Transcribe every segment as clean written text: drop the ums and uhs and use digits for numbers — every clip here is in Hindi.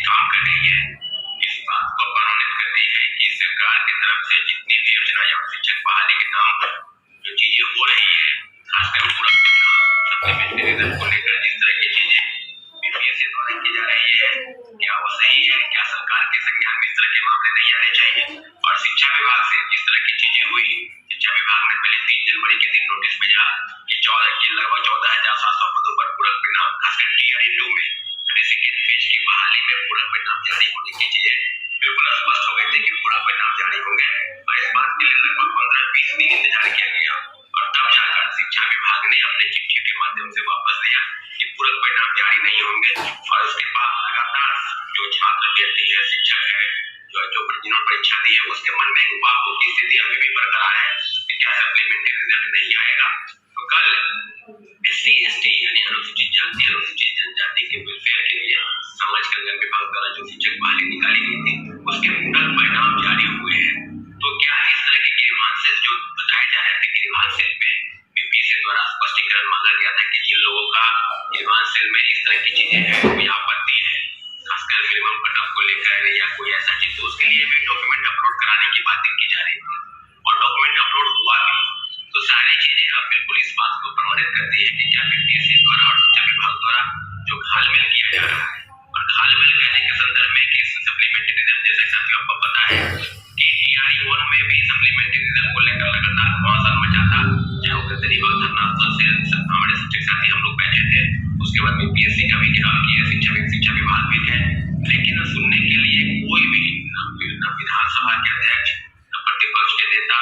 काम कर रही है, इस बात को प्रमाणित करती है कि सरकार की तरफ से जितनी भी योजनाएं और शिक्षक बहाली के नाम पर जो चीजें हो रही है, खासकर पूरा सप्लीमेंट्री रिजल्ट को लेकर जिस तरह की चीजें बीपीएससी द्वारा की जा रही है, क्या वो सही है? क्या सरकार के संज्ञान में इस तरह के मामले नहीं आने चाहिए? और शिक्षा विभाग से जिस तरह की चीजें हुई, शिक्षा विभाग ने पहले 3 जनवरी के दिन नोटिस भेजा कि लगभग 14,700 पदों पर पूरक परिणाम, खासकर टीआरई 2 में सेकेंड फेज की बहाली में पूरक परिणाम जारी होने की चीजें बिल्कुल स्पष्ट हो गई थी कि पूरक परिणाम जारी होंगे और इस बात के लिए लगभग 15-20 दिन इंतजार किया गया और तब जाकर शिक्षा विभाग ने अपने चिट्ठी के माध्यम से वापस लिया कि पूरक परिणाम जारी नहीं होंगे। और उसके बाद लगातार जो छात्र अभ्यर्थी है, शिक्षक है, जिन्होंने परीक्षा दी है, उसके मन में एक उपाधों की स्थिति अभी भी बरकरार है कि क्या सप्लीमेंट्री रिजल्ट नहीं आएगा तो कल SC/ST यानी अनुसूचित जाति अनुसूचित जनजाति के वेलफेयर के लिए समाज कल्याण विभाग द्वारा जो शिक्षक बहाली निकाली गई थी उसके पूरक परिणाम जारी हुए हैं। तो क्या इस तरह के ग्रीवांस जो बताए जा रहे थे, ग्रीवांस में बीपीएससी द्वारा स्पष्टीकरण मांगा गया था कि जिन लोगों का ग्रीवांस में इस तरह की चीजें हैं, कोई आपत्ति है, खासकर मिनिमम कट ऑफ को लेकर या कोई ऐसा चीज, तो उसके लिए भी डॉक्यूमेंट अपलोड कराने की बात की जा रही थी और डॉक्यूमेंट अपलोड हुआ भी। तो सारी चीजें अब बिल्कुल इस बात को प्रमाणित करती है कि क्या बीपीएससी द्वारा और शिक्षा विभाग द्वारा जो घालमेल किया जा रहा है, और घालमेल कहने के संदर्भ में कि सप्लीमेंट्री रिजल्ट जैसे साथियों आपको पता है कि टीआरई 1 में भी सप्लीमेंट्री रिजल्ट को लेकर लगातार घमासान मचा था, चाहे वो केजरीवाल धरना से हमारे शिक्षक साथी हम लोग बैठे थे, उसके बाद बीपीएससी का भी घेराव किया, शिक्षा विभाग भी है, लेकिन सुनने के लिए कोई भी न विधानसभा के अध्यक्ष, न प्रतिपक्ष के नेता,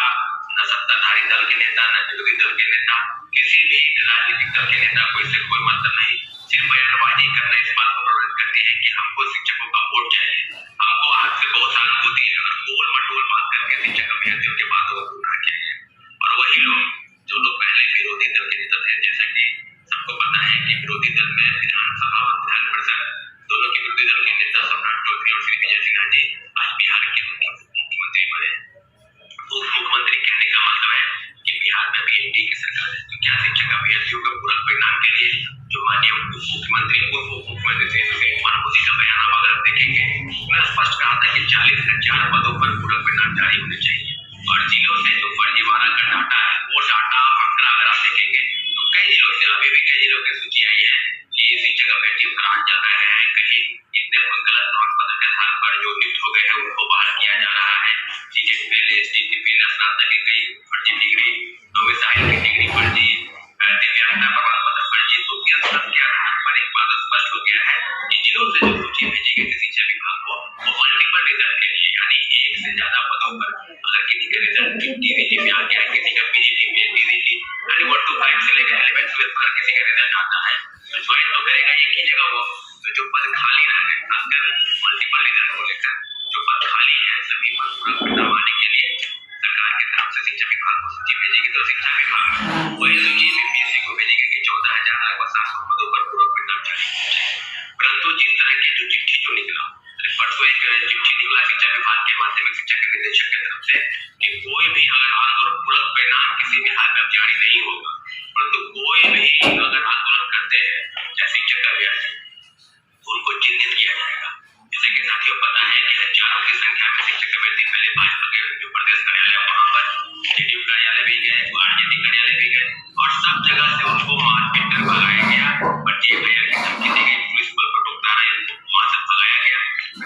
न सत्ताधारी दल के नेता, न विरोधी दल के नेता, किसी भी राजनीतिक दल के नेता को इससे कोई मतलब नहीं, सिर्फ बयानबाजी करना इस बात को प्रमाणित करती है कि हमको शिक्षकों का वोट चाहिए, हमको आज से बहुत सहानुभूति है अगर गोल मटोल बात करके शिक्षक अभ्यर्थियों के बातों को पूरा चाहिए। और वही लोग जो लोग पहले विरोधी दल के नेता थे, जैसे कि सबको पता है कि विरोधी दल में विधानसभा और विधान परिषद दोनों के विरोधी दल के नेता सम्राट चौधरी और श्री विजय सिन्हा जी आज बिहार के मुख्यमंत्री बने। उप मुख्यमंत्री कहने का मतलब है कि बिहार में भी एनडीए की सरकार है, तो क्या शिक्षक अभ्यर्थियों के पूरक परिणाम के लिए जो माननीय उप मुख्यमंत्री श्री सुशील कुमार मोदी का बयान अगर आप देखेंगे, उन्होंने स्पष्ट कहा था कि 40,000 पदों पर पूरक परिणाम जारी होने चाहिए। और जिलों से जो फर्जीवाड़ा का डाटा है, वो डाटा आंकड़ा अगर आप देखेंगे तो कई जिलों से अभी भी कई जिलों की सूची आई है कि शिक्षक अभ्यर्थी फरार चल रहे हैं, कहीं इतने गलत प्रमाण पत्र के आधार पर जो नियुक्त हो गए हैं उनको बहाल किया जा रहा है, स्नातक की कई फर्जी डिग्री, डोमिसाइल की डिग्री फर्जी, दिव्यांगता प्रमाण पत्र फर्जी। तो इस सब के आधार पर एक बात स्पष्ट हो गया है कि जिलों से जो सूची भेजी गई थी शिक्षा विभाग को, वो मल्टीपल रिजल्ट के लिए यानी एक से ज्यादा पदों पर अगर किसी का रिजल्ट टीजीटी में आ गया, किसी का पीजीटी में, टीजीटी यानी 1 to 5 से लेकर 11th 12th पर किसी का रिजल्ट आता है तो ज्वाइन तो करेगा एक ही जगह वो। तो जो पद खाली रह गए, खासकर मल्टीपल रिजल्ट को लेकर जो पद खाली है, सभी पर पूरा परिणाम आने के लिए सरकार की तरफ से शिक्षा विभाग को सूची भेजेगी, तो शिक्षा विभाग वही सूची बीपीएससी को भेजेगी कि 14,700 पदों पर पूरक परिणाम जारी होना चाहिए। परंतु जिस तरह की जो चिट्ठी जो निकला, परसों एक चिट्ठी निकला शिक्षा विभाग के माध्यमिक शिक्षा के निदेशक की तरफ से कि कोई भी अगर आंदोलन, पूरक परिणाम किसी भी हाल में जारी नहीं होगा, परंतु कोई भी अगर आंदोलन करते हैं चाहे शिक्षक अभ्यर्थी, उनको चिन्हित किया जाएगा। जैसे कि साथियों पता है कि हजारों की संख्या में शिक्षक अभ्यर्थी पहले भाजपा के जो प्रदेश कार्यालय वहां पर जेडीयू कार्यालय भी गए, आरजेडी कार्यालय भी गए और सब जगह से उनको मारपीट कर भगाया गया और जेल भेजा की धमकी दी गई, पुलिस बल पर टोकता रहा, वहां से भगाया गया।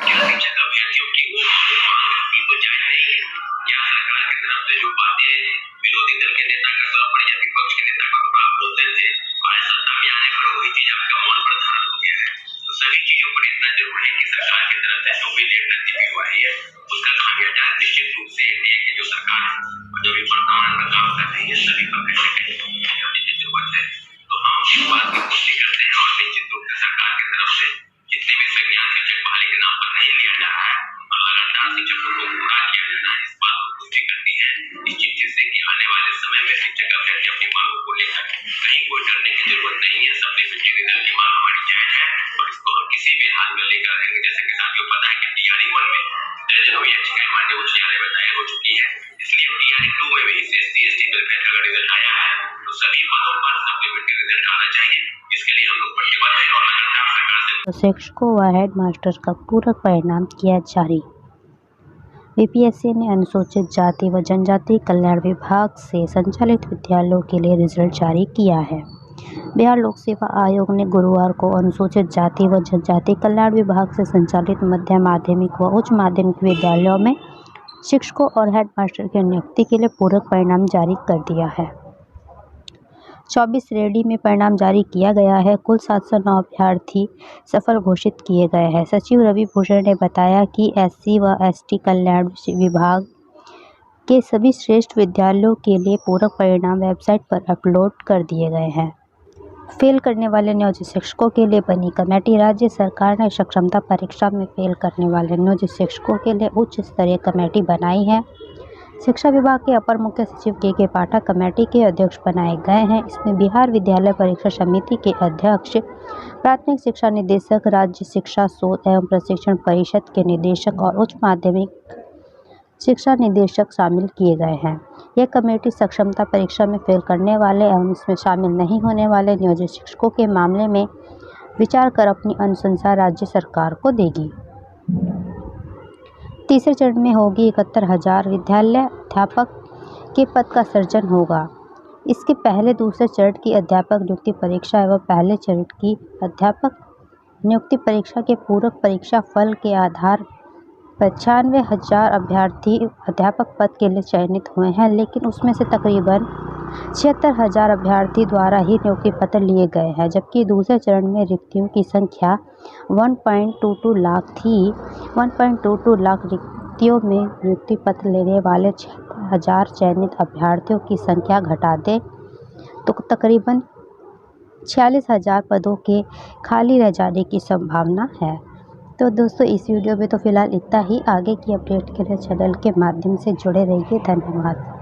क्या शिक्षक अभ्यर्थियों की वो मांग बिल्कुल जायज नहीं है? क्या सरकार की तरफ से जो बातें विरोधी दल के नेता के तौर पर या विपक्ष के नेता के तौर पर आप बोलते थे, आज सत्ता में आने पर वही चीज आपका मन पर धारण हो गया है। तो सभी चीजों पर इतना जरूरी है कि सरकार की तरफ से जो भी लेट नतीजी हुआ है उसका खामियाजा निश्चित रूप से एनडीए की जो सरकार है और जो भी वर्तमान में काम कर रही है सभी पर कहीं न कहीं होने की जरूरत है। तो हम इस बात की पुष्टि करते हैं और निश्चित रूप से सरकार की तरफ से जितने भी संज्ञान शिक्षक बहाली के नाम पर नहीं लिया जा रहा है और लगातार शिक्षकों को पूरा किया जाना है, इस बात को पुष्टि करती है इस चिट्ठी से कि आने वाले समय में शिक्षक अभ्यर्थी अपनी मांगों को लेकर कहीं कोई डरने की जरूरत नहीं है। सप्लीमेंट्री रिजल्ट की मांग हमारी जायज है और इसको हम किसी भी हाल में लेकर रहेंगे। जैसे कि साथियों पता है कि टीआरई 1 में दर्जनों याचिकाएं माननीय उच्च न्यायालय में दायर हो चुकी है, इसलिए टीआरई 2 में भी SC/ST वेलफेयर का रिजल्ट आया है तो सभी पदों पर सप्लीमेंट्री रिजल्ट आना चाहिए। इसके लिए हम लोग प्रतिबद्ध हैं और लगातार सरकार से शिक्षकों व हेडमास्टर का पूरक परिणाम किया जारी। बीपीएससी ने अनुसूचित जाति व जनजाति कल्याण विभाग से संचालित विद्यालयों के लिए रिजल्ट जारी किया है। बिहार लोक सेवा आयोग ने गुरुवार को अनुसूचित जाति व जनजाति कल्याण विभाग से संचालित मध्य माध्यमिक व उच्च माध्यमिक विद्यालयों में शिक्षकों और हेडमास्टर की नियुक्ति के लिए पूरक परिणाम जारी कर दिया है। 24 श्रेणी में परिणाम जारी किया गया है। कुल 709 अभ्यर्थी सफल घोषित किए गए हैं। सचिव रवि भूषण ने बताया कि एससी व एसटी कल्याण विभाग के सभी श्रेष्ठ विद्यालयों के लिए पूरक परिणाम वेबसाइट पर अपलोड कर दिए गए हैं। फेल करने वाले नियोजित शिक्षकों के लिए बनी कमेटी। राज्य सरकार ने सक्षमता परीक्षा में फेल करने वाले नियोजित शिक्षकों के लिए उच्च स्तरीय कमेटी बनाई है। शिक्षा विभाग के अपर मुख्य सचिव के पाठक कमेटी के अध्यक्ष बनाए गए हैं। इसमें बिहार विद्यालय परीक्षा समिति के अध्यक्ष, प्राथमिक शिक्षा निदेशक, राज्य शिक्षा शोध एवं प्रशिक्षण परिषद के निदेशक और उच्च माध्यमिक शिक्षा निदेशक शामिल किए गए हैं। यह कमेटी सक्षमता परीक्षा में फेल करने वाले एवं इसमें शामिल नहीं होने वाले नियोजित शिक्षकों के मामले में विचार कर अपनी अनुशंसा राज्य सरकार को देगी। तीसरे चरण में होगी 71,000 विद्यालय अध्यापक के पद का सृजन होगा। इसके पहले दूसरे चरण की अध्यापक नियुक्ति परीक्षा एवं पहले चरण की अध्यापक नियुक्ति परीक्षा के पूरक परीक्षा फल के आधार 95,000 अभ्यर्थी अध्यापक पद के लिए चयनित हुए हैं, लेकिन उसमें से तकरीबन 76,000 अभ्यर्थी द्वारा ही नियुक्ति पत्र लिए गए हैं, जबकि दूसरे चरण में रिक्तियों की संख्या 1.22 लाख थी। 1.22 लाख रिक्तियों में नियुक्ति पत्र लेने वाले 76,000 चयनित अभ्यर्थियों की संख्या घटा दें तो तकरीबन 46,000 पदों के खाली रह जाने की संभावना है। तो दोस्तों, इस वीडियो में तो फिलहाल इतना ही। आगे की अपडेट के लिए चैनल के माध्यम से जुड़े रहिए। धन्यवाद।